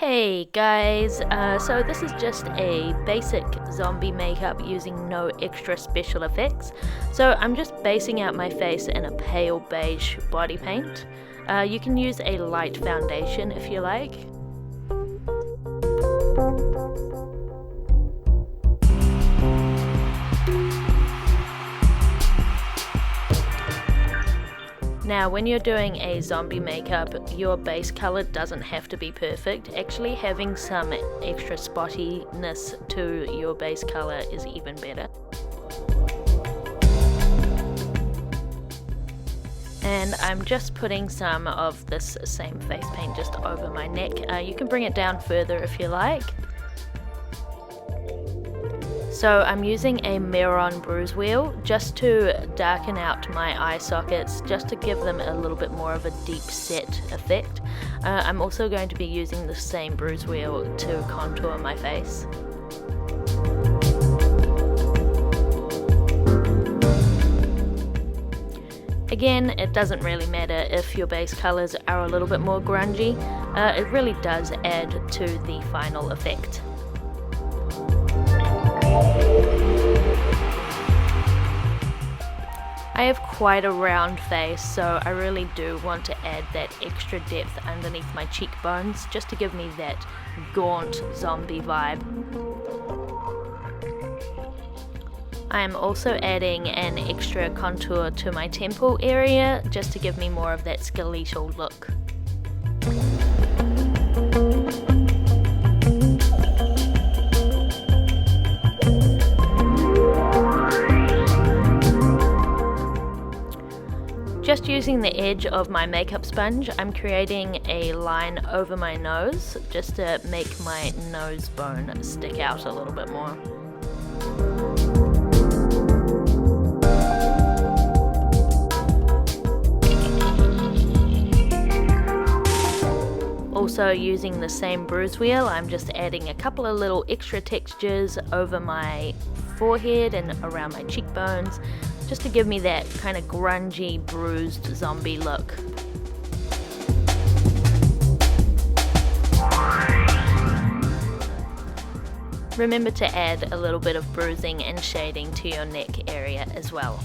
Hey guys, so this is just a basic zombie makeup using no extra special effects. So I'm just basing out my face in a pale beige body paint. You can use a light foundation if you like. Now, when you're doing a zombie makeup, your base color doesn't have to be perfect. Actually, having some extra spottiness to your base color is even better. And I'm just putting some of this same face paint just over my neck. You can bring it down further if you like. So I'm using a Mehron bruise wheel just to darken out my eye sockets, just to give them a little bit more of a deep set effect. I'm also going to be using the same bruise wheel to contour my face. Again, it doesn't really matter if your base colors are a little bit more grungy, it really does add to the final effect. I have quite a round face, so I really do want to add that extra depth underneath my cheekbones just to give me that gaunt zombie vibe. I am also adding an extra contour to my temple area just to give me more of that skeletal look. Just using the edge of my makeup sponge, I'm creating a line over my nose just to make my nose bone stick out a little bit more. Also using the same bruise wheel, I'm just adding a couple of little extra textures over my forehead and around my cheekbones, just to give me that kind of grungy, bruised zombie look. Remember to add a little bit of bruising and shading to your neck area as well.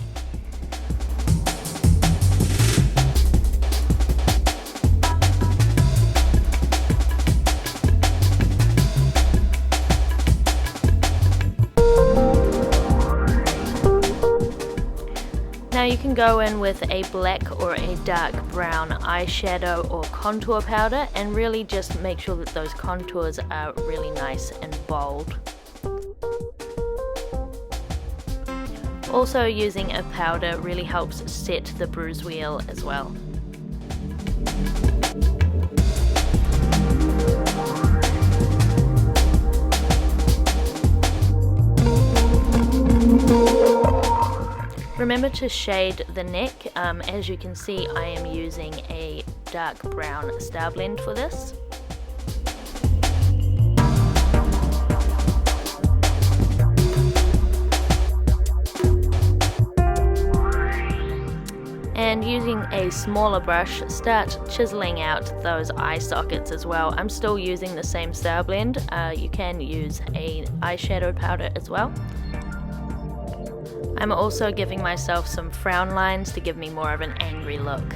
Now you can go in with a black or a dark brown eyeshadow or contour powder and really just make sure that those contours are really nice and bold. Also, using a powder really helps set the bruise wheel as well. Remember to shade the neck. As you can see, I am using a dark brown Starblend for this. And using a smaller brush, start chiseling out those eye sockets as well. I'm still using the same Starblend. You can use an eyeshadow powder as well. I'm also giving myself some frown lines to give me more of an angry look.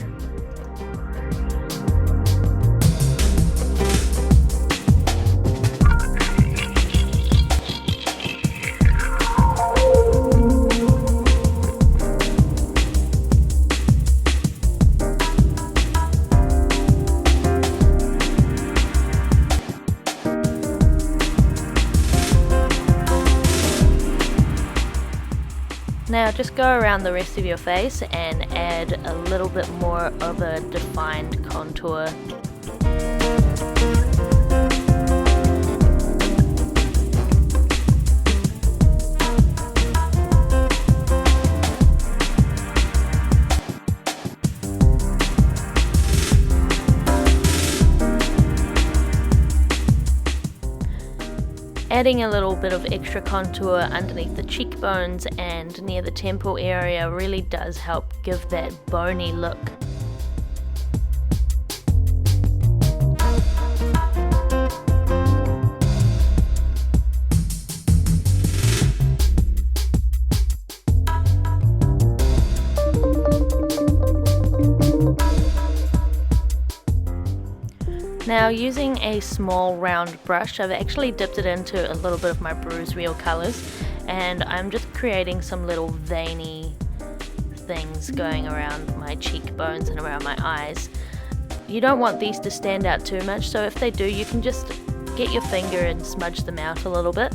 Now just go around the rest of your face and add a little bit more of a defined contour. Adding a little bit of extra contour underneath the cheekbones and near the temple area really does help give that bony look. Now, using a small round brush, I've actually dipped it into a little bit of my Bruise Wheel colors, and I'm just creating some little veiny things going around my cheekbones and around my eyes. You don't want these to stand out too much, so if they do, you can just get your finger and smudge them out a little bit.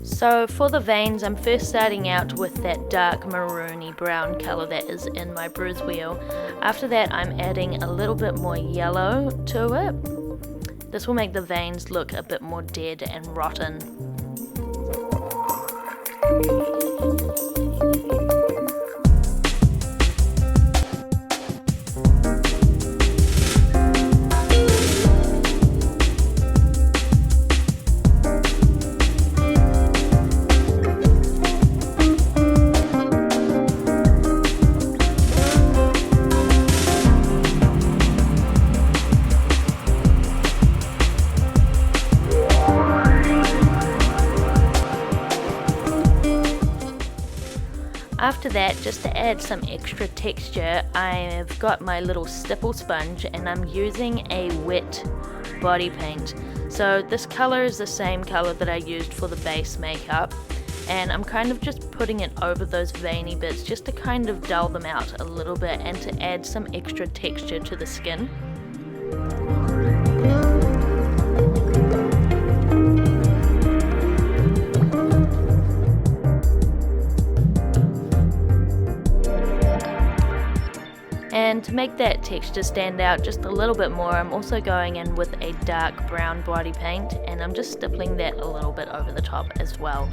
So for the veins, I'm first starting out with that dark maroony brown color that is in my Bruise Wheel. After that, I'm adding a little bit more yellow to it. This will make the veins look a bit more dead and rotten. After that, just to add some extra texture, I've got my little stipple sponge and I'm using a wet body paint. So this color is the same color that I used for the base makeup, and I'm kind of just putting it over those veiny bits just to kind of dull them out a little bit and to add some extra texture to the skin. And to make that texture stand out just a little bit more, I'm also going in with a dark brown body paint, and I'm just stippling that a little bit over the top as well.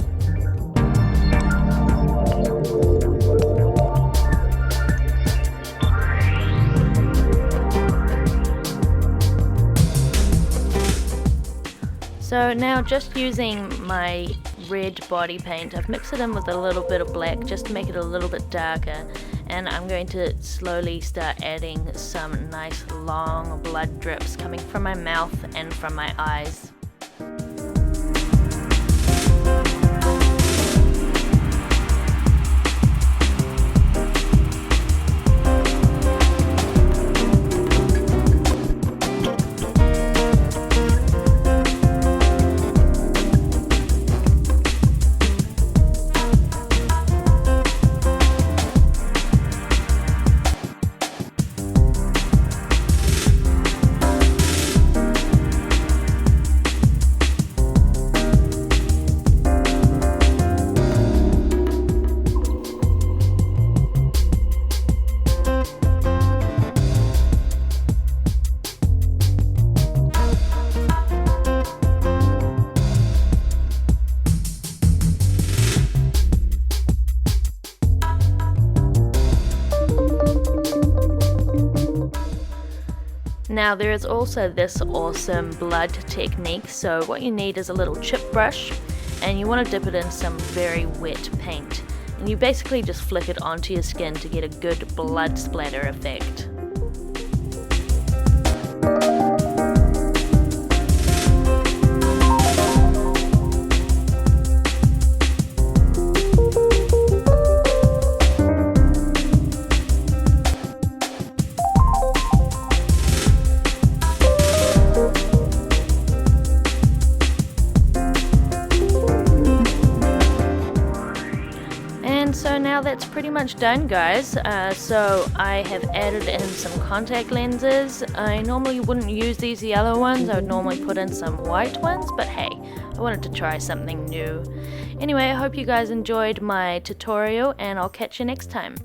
So now, just using my red body paint, I've mixed it in with a little bit of black just to make it a little bit darker, and I'm going to slowly start adding some nice long blood drips coming from my mouth and from my eyes. Now there is also this awesome blood technique, so what you need is a little chip brush, and you want to dip it in some very wet paint, and you basically just flick it onto your skin to get a good blood splatter effect. So now that's pretty much done, guys. So I have added in some contact lenses. I normally wouldn't use these yellow ones, I would normally put in some white ones, but hey, I wanted to try something new. Anyway, I hope you guys enjoyed my tutorial, and I'll catch you next time.